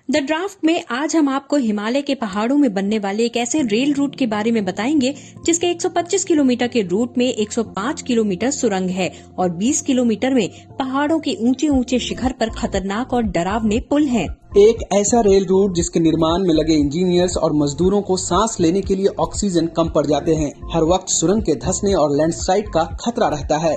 The draft में आज हम आपको हिमालय के पहाड़ों में बनने वाले एक ऐसे रेल रूट के बारे में बताएंगे जिसके 125 किलोमीटर के रूट में 105 किलोमीटर सुरंग है और 20 किलोमीटर में पहाड़ों के ऊंचे ऊंचे शिखर पर खतरनाक और डरावने पुल हैं। एक ऐसा रेल रूट जिसके निर्माण में लगे इंजीनियर्स और मजदूरों को सांस लेने के लिए ऑक्सीजन कम पड़ जाते हैं। हर वक्त सुरंग के धंसने और लैंडस्लाइड का खतरा रहता है।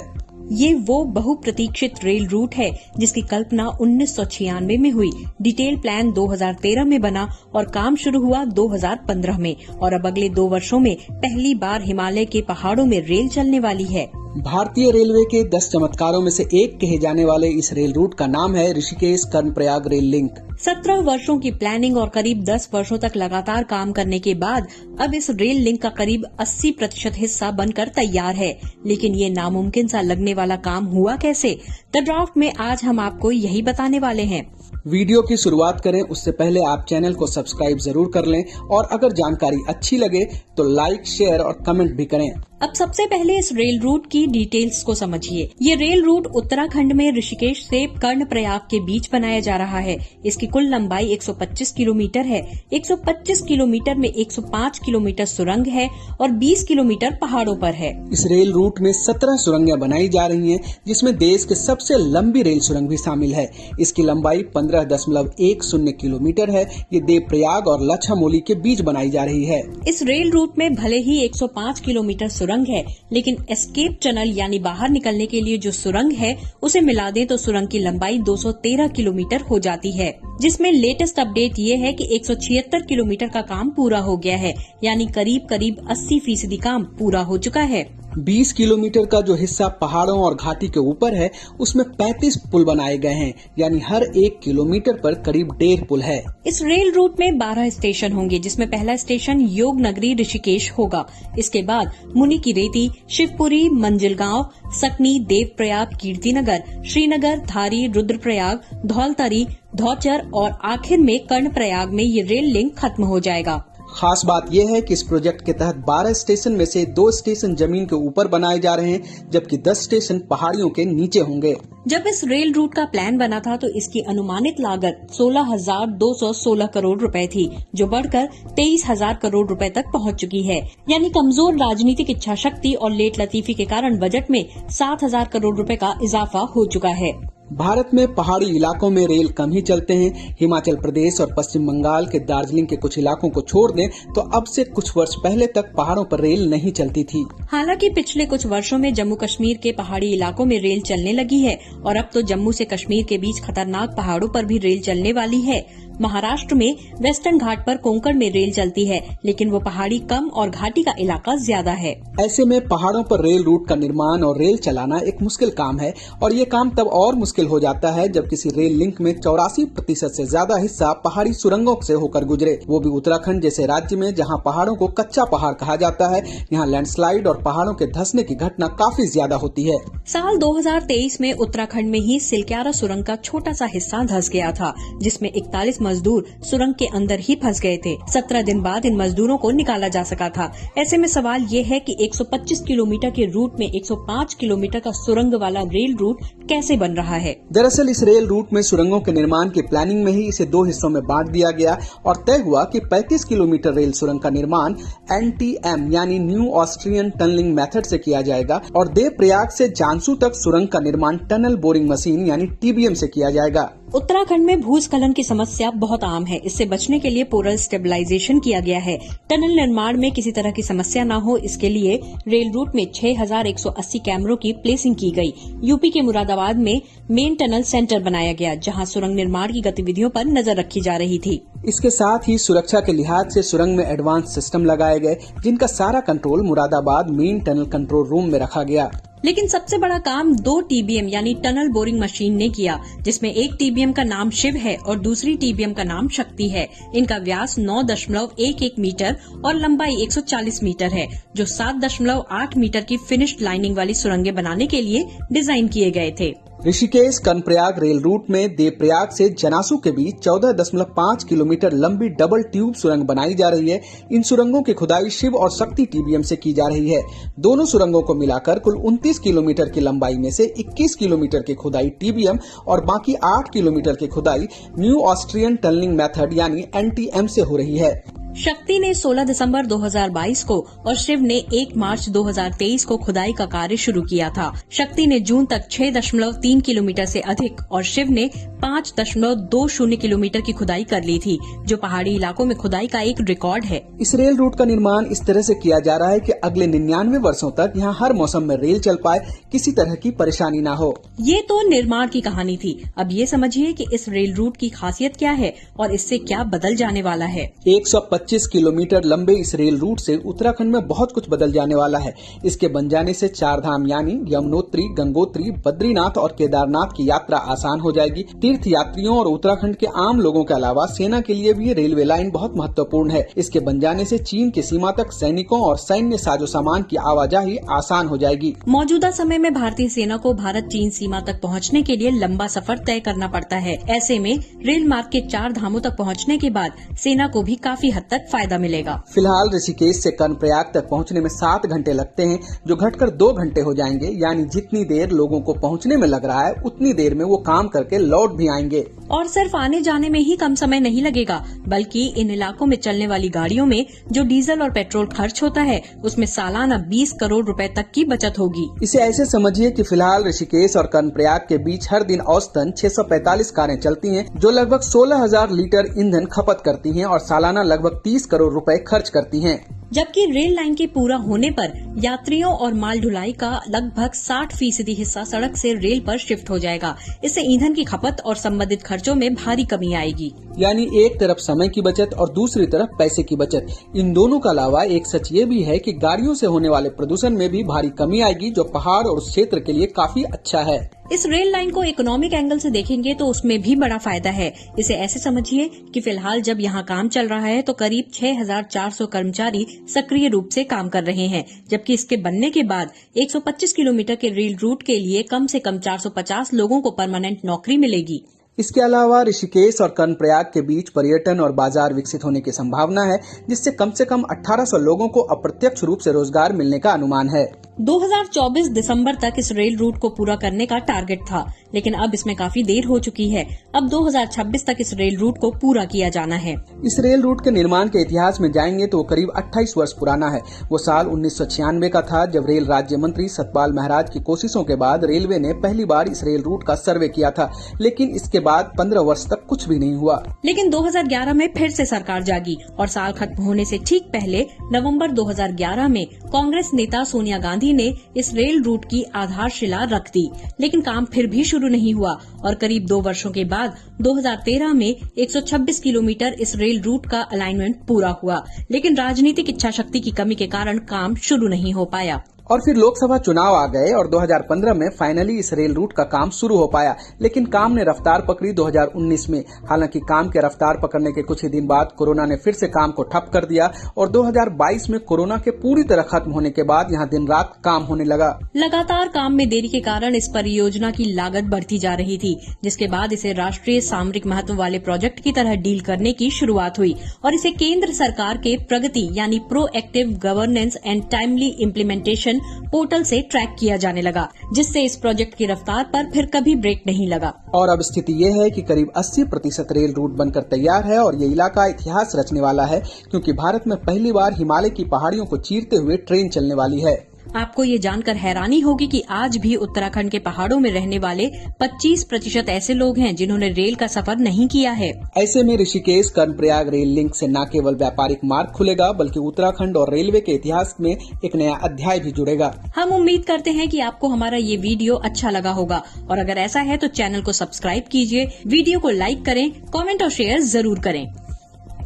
ये वो बहुप्रतीक्षित रेल रूट है जिसकी कल्पना 1996 में हुई। डिटेल प्लान 2013 में बना और काम शुरू हुआ 2015 में और अब अगले 2 वर्षों में पहली बार हिमालय के पहाड़ों में रेल चलने वाली है। भारतीय रेलवे के 10 चमत्कारों में से एक कहे जाने वाले इस रेल रूट का नाम है ऋषिकेश कर्णप्रयाग रेल लिंक। 17 वर्षों की प्लानिंग और करीब 10 वर्षों तक लगातार काम करने के बाद अब इस रेल लिंक का करीब 80% हिस्सा बनकर तैयार है। लेकिन ये नामुमकिन सा लगने वाला काम हुआ कैसे? द ड्राफ्ट में आज हम आपको यही बताने वाले हैं। वीडियो की शुरुआत करें उससे पहले आप चैनल को सब्सक्राइब जरूर कर लें और अगर जानकारी अच्छी लगे तो लाइक, शेयर और कमेंट भी करें। अब सबसे पहले इस रेल रूट की डिटेल्स को समझिए। ये रेल रूट उत्तराखंड में ऋषिकेश से कर्णप्रयाग के बीच बनाया जा रहा है। इसकी कुल लंबाई 125 किलोमीटर है। 125 किलोमीटर में 105 किलोमीटर सुरंग है और 20 किलोमीटर पहाड़ों पर है। इस रेल रूट में 17 सुरंगें बनाई जा रही हैं, जिसमें देश के सबसे लंबी रेल सुरंग भी शामिल है। इसकी लंबाई 15.10 किलोमीटर है। ये देवप्रयाग और लच्छामोली के बीच बनाई जा रही है। इस रेल रूट में भले ही 105 किलोमीटर सुरंग है, लेकिन एस्केप टनल यानी बाहर निकलने के लिए जो सुरंग है उसे मिला दें तो सुरंग की लंबाई 213 किलोमीटर हो जाती है, जिसमें लेटेस्ट अपडेट ये है कि 176 किलोमीटर का काम पूरा हो गया है, यानी करीब 80% काम पूरा हो चुका है। 20 किलोमीटर का जो हिस्सा पहाड़ों और घाटी के ऊपर है उसमें 35 पुल बनाए गए हैं, यानी हर 1 किलोमीटर पर करीब 1.5 पुल है। इस रेल रूट में 12 स्टेशन होंगे, जिसमें पहला स्टेशन योग नगरी ऋषिकेश होगा। इसके बाद मुनि की रेती, शिवपुरी, मंजिलगांव, सकनी, देवप्रयाग, कीर्तिनगर, श्रीनगर, धारी, रुद्रप्रयाग, धौलतरी, धौचर और आखिर में कर्णप्रयाग में ये रेल लिंक खत्म हो जाएगा। खास बात यह है कि इस प्रोजेक्ट के तहत 12 स्टेशन में से 2 स्टेशन जमीन के ऊपर बनाए जा रहे हैं, जबकि 10 स्टेशन पहाड़ियों के नीचे होंगे। जब इस रेल रूट का प्लान बना था तो इसकी अनुमानित लागत 16,216 करोड़ रुपए थी, जो बढ़कर 23,000 करोड़ रुपए तक पहुंच चुकी है। यानी कमजोर राजनीतिक इच्छा शक्ति और लेट लतीफी के कारण बजट में 7,000 करोड़ रुपए का इजाफा हो चुका है। भारत में पहाड़ी इलाकों में रेल कम ही चलते हैं। हिमाचल प्रदेश और पश्चिम बंगाल के दार्जिलिंग के कुछ इलाकों को छोड़ दें तो अब से कुछ वर्ष पहले तक पहाड़ों पर रेल नहीं चलती थी। हालांकि पिछले कुछ वर्षों में जम्मू कश्मीर के पहाड़ी इलाकों में रेल चलने लगी है और अब तो जम्मू से कश्मीर के बीच खतरनाक पहाड़ों पर भी रेल चलने वाली है। महाराष्ट्र में वेस्टर्न घाट पर कोंकण में रेल चलती है, लेकिन वो पहाड़ी कम और घाटी का इलाका ज्यादा है। ऐसे में पहाड़ों पर रेल रूट का निर्माण और रेल चलाना एक मुश्किल काम है और ये काम तब और मुश्किल हो जाता है जब किसी रेल लिंक में 84% से ज्यादा हिस्सा पहाड़ी सुरंगों से होकर गुजरे, वो भी उत्तराखंड जैसे राज्य में जहाँ पहाड़ों को कच्चा पहाड़ कहा जाता है। यहाँ लैंडस्लाइड और पहाड़ों के धंसने की घटना काफी ज्यादा होती है। साल 2023 में उत्तराखंड में ही सिलक्यारा सुरंग का छोटा सा हिस्सा धंस गया था, जिसमें 41 मजदूर सुरंग के अंदर ही फंस गए थे। 17 दिन बाद इन मजदूरों को निकाला जा सका था। ऐसे में सवाल ये है कि 125 किलोमीटर के रूट में 105 किलोमीटर का सुरंग वाला रेल रूट कैसे बन रहा है? दरअसल इस रेल रूट में सुरंगों के निर्माण की प्लानिंग में ही इसे 2 हिस्सों में बांट दिया गया और तय हुआ कि 35 किलोमीटर रेल सुरंग का निर्माण NTM यानी न्यू ऑस्ट्रियन टनलिंग मेथड से किया जाएगा और देवप्रयाग से जानसू तक सुरंग का निर्माण टनल बोरिंग मशीन यानी TBM से किया जाएगा। उत्तराखंड में भूस्खलन की समस्या बहुत आम है। इससे बचने के लिए पोरल स्टेबलाइजेशन किया गया है। टनल निर्माण में किसी तरह की समस्या न हो, इसके लिए रेल रूट में 6,180 कैमरों की प्लेसिंग की गई। यूपी के मुरादाबाद में मेन टनल सेंटर बनाया गया, जहां सुरंग निर्माण की गतिविधियों पर नजर रखी जा रही थी। इसके साथ ही सुरक्षा के लिहाज से सुरंग में एडवांस सिस्टम लगाए गए, जिनका सारा control Moradabad main tunnel control room में रखा गया। लेकिन सबसे बड़ा काम 2 TBM यानी टनल बोरिंग मशीन ने किया, जिसमें एक TBM का नाम शिव है और दूसरी TBM का नाम शक्ति है। इनका व्यास 9.11 मीटर और लंबाई 140 मीटर है, जो 7.8 मीटर की फिनिश्ड लाइनिंग वाली सुरंगें बनाने के लिए डिजाइन किए गए थे। ऋषिकेश कर्णप्रयाग रेल रूट में देवप्रयाग से जनासू के बीच 14.5 किलोमीटर लंबी डबल ट्यूब सुरंग बनाई जा रही है। इन सुरंगों की खुदाई शिव और शक्ति टीबीएम से की जा रही है। दोनों सुरंगों को मिलाकर कुल 29 किलोमीटर की लंबाई में से 21 किलोमीटर की खुदाई टीबीएम और बाकी 8 किलोमीटर की खुदाई न्यू ऑस्ट्रियन टनलिंग मेथड यानी NTM से हो रही है। शक्ति ने 16 दिसंबर 2022 को और शिव ने 1 मार्च 2023 को खुदाई का कार्य शुरू किया था। शक्ति ने जून तक 6.3 किलोमीटर से अधिक और शिव ने 5.20 किलोमीटर की खुदाई कर ली थी, जो पहाड़ी इलाकों में खुदाई का एक रिकॉर्ड है। इस रेल रूट का निर्माण इस तरह से किया जा रहा है कि अगले 99 वर्षों तक यहाँ हर मौसम में रेल चल पाए, किसी तरह की परेशानी न हो। ये तो निर्माण की कहानी थी। अब ये समझिए कि इस रेल रूट की खासियत क्या है और इससे क्या बदल जाने वाला है। 125 किलोमीटर लंबे इस रेल रूट से उत्तराखंड में बहुत कुछ बदल जाने वाला है। इसके बन जाने से 4 धाम यानी यमुनोत्री, गंगोत्री, बद्रीनाथ और केदारनाथ की यात्रा आसान हो जाएगी। तीर्थ यात्रियों और उत्तराखंड के आम लोगों के अलावा सेना के लिए भी रेलवे लाइन बहुत महत्वपूर्ण है। इसके बन जाने से चीन की सीमा तक सैनिकों और सैन्य साजो सामान की आवाजाही आसान हो जाएगी। मौजूदा समय में भारतीय सेना को भारत चीन सीमा तक पहुंचने के लिए लंबा सफर तय करना पड़ता है। ऐसे में रेल मार्ग के 4 धामों तक पहुंचने के बाद सेना को भी काफी हद तक फायदा मिलेगा। फिलहाल ऋषिकेश से कर्णप्रयाग तक पहुंचने में 7 घंटे लगते हैं, जो घटकर 2 घंटे हो जाएंगे। यानी जितनी देर लोगों को पहुंचने में लग रहा है, उतनी देर में वो काम करके लौट भी आएंगे। और सिर्फ आने जाने में ही कम समय नहीं लगेगा, बल्कि इन इलाकों में चलने वाली गाड़ियों में जो डीजल और पेट्रोल खर्च होता है, उसमें सालाना 20 करोड़ रुपए तक की बचत होगी। इसे ऐसे समझिए कि फिलहाल ऋषिकेश और कर्णप्रयाग के बीच हर दिन औसतन 645 कारें चलती हैं, जो लगभग 16,000 लीटर ईंधन खपत करती हैं और सालाना लगभग 30 करोड़ रुपए खर्च करती हैं। जबकि रेल लाइन के पूरा होने पर यात्रियों और माल ढुलाई का लगभग 60% हिस्सा सड़क से रेल पर शिफ्ट हो जाएगा। इससे ईंधन की खपत और संबंधित खर्चों में भारी कमी आएगी। यानी एक तरफ समय की बचत और दूसरी तरफ पैसे की बचत। इन दोनों का अलावा एक सच ये भी है कि गाड़ियों से होने वाले प्रदूषण में भी भारी कमी आएगी, जो पहाड़ और उस क्षेत्र के लिए काफी अच्छा है। इस रेल लाइन को इकोनॉमिक एंगल से देखेंगे तो उसमें भी बड़ा फायदा है। इसे ऐसे समझिए कि फिलहाल जब यहाँ काम चल रहा है तो करीब 6,400 कर्मचारी सक्रिय रूप से काम कर रहे हैं, जबकि इसके बनने के बाद 125 किलोमीटर के रेल रूट के लिए कम से कम 450 लोगों को परमानेंट नौकरी मिलेगी। इसके अलावा ऋषिकेश और कर्णप्रयाग के बीच पर्यटन और बाजार विकसित होने की संभावना है, जिससे कम से कम 1800 लोगों को अप्रत्यक्ष रूप से रोजगार मिलने का अनुमान है। 2024 दिसंबर तक इस रेल रूट को पूरा करने का टारगेट था, लेकिन अब इसमें काफी देर हो चुकी है। अब 2026 तक इस रेल रूट को पूरा किया जाना है। इस रेल रूट के निर्माण के इतिहास में जाएंगे तो वो करीब 28 वर्ष पुराना है। वो साल 1996 का था, जब रेल राज्य मंत्री सतपाल महाराज की कोशिशों के बाद रेलवे ने पहली बार इस रेल रूट का सर्वे किया था, लेकिन इसके बाद 15 वर्ष तक कुछ भी नहीं हुआ। लेकिन 2011 में फिर से सरकार जागी और साल खत्म होने से ठीक पहले नवंबर 2011 में कांग्रेस नेता सोनिया गांधी ने इस रेल रूट की आधारशिला रख दी, लेकिन काम फिर भी शुरू नहीं हुआ और करीब 2 वर्षों के बाद 2013 में 126 किलोमीटर इस रेल रूट का अलाइनमेंट पूरा हुआ, लेकिन राजनीतिक इच्छा शक्ति की कमी के कारण काम शुरू नहीं हो पाया। और फिर लोकसभा चुनाव आ गए और 2015 में फाइनली इस रेल रूट का काम शुरू हो पाया, लेकिन काम ने रफ्तार पकड़ी 2019 में। हालांकि काम के रफ्तार पकड़ने के कुछ ही दिन बाद कोरोना ने फिर से काम को ठप कर दिया और 2022 में कोरोना के पूरी तरह खत्म होने के बाद यहाँ दिन रात काम होने लगा। लगातार काम में देरी के कारण इस परियोजना की लागत बढ़ती जा रही थी, जिसके बाद इसे राष्ट्रीय सामरिक महत्व वाले प्रोजेक्ट की तरह डील करने की शुरुआत हुई और इसे केंद्र सरकार के प्रगति यानी proactive governance and timely implementation portal से ट्रैक किया जाने लगा, जिससे इस प्रोजेक्ट की रफ्तार पर फिर कभी ब्रेक नहीं लगा। और अब स्थिति ये है कि करीब 80% रेल रूट बनकर तैयार है और ये इलाका इतिहास रचने वाला है, क्योंकि भारत में पहली बार हिमालय की पहाड़ियों को चीरते हुए ट्रेन चलने वाली है। आपको ये जानकर हैरानी होगी कि आज भी उत्तराखंड के पहाड़ों में रहने वाले 25% ऐसे लोग हैं जिन्होंने रेल का सफर नहीं किया है। ऐसे में ऋषिकेश कर्णप्रयाग रेल लिंक से न केवल व्यापारिक मार्ग खुलेगा, बल्कि उत्तराखंड और रेलवे के इतिहास में एक नया अध्याय भी जुड़ेगा। हम उम्मीद करते हैं कि आपको हमारा ये वीडियो अच्छा लगा होगा और अगर ऐसा है तो चैनल को सब्सक्राइब कीजिए, वीडियो को लाइक करें, कमेंट और शेयर जरूर करें।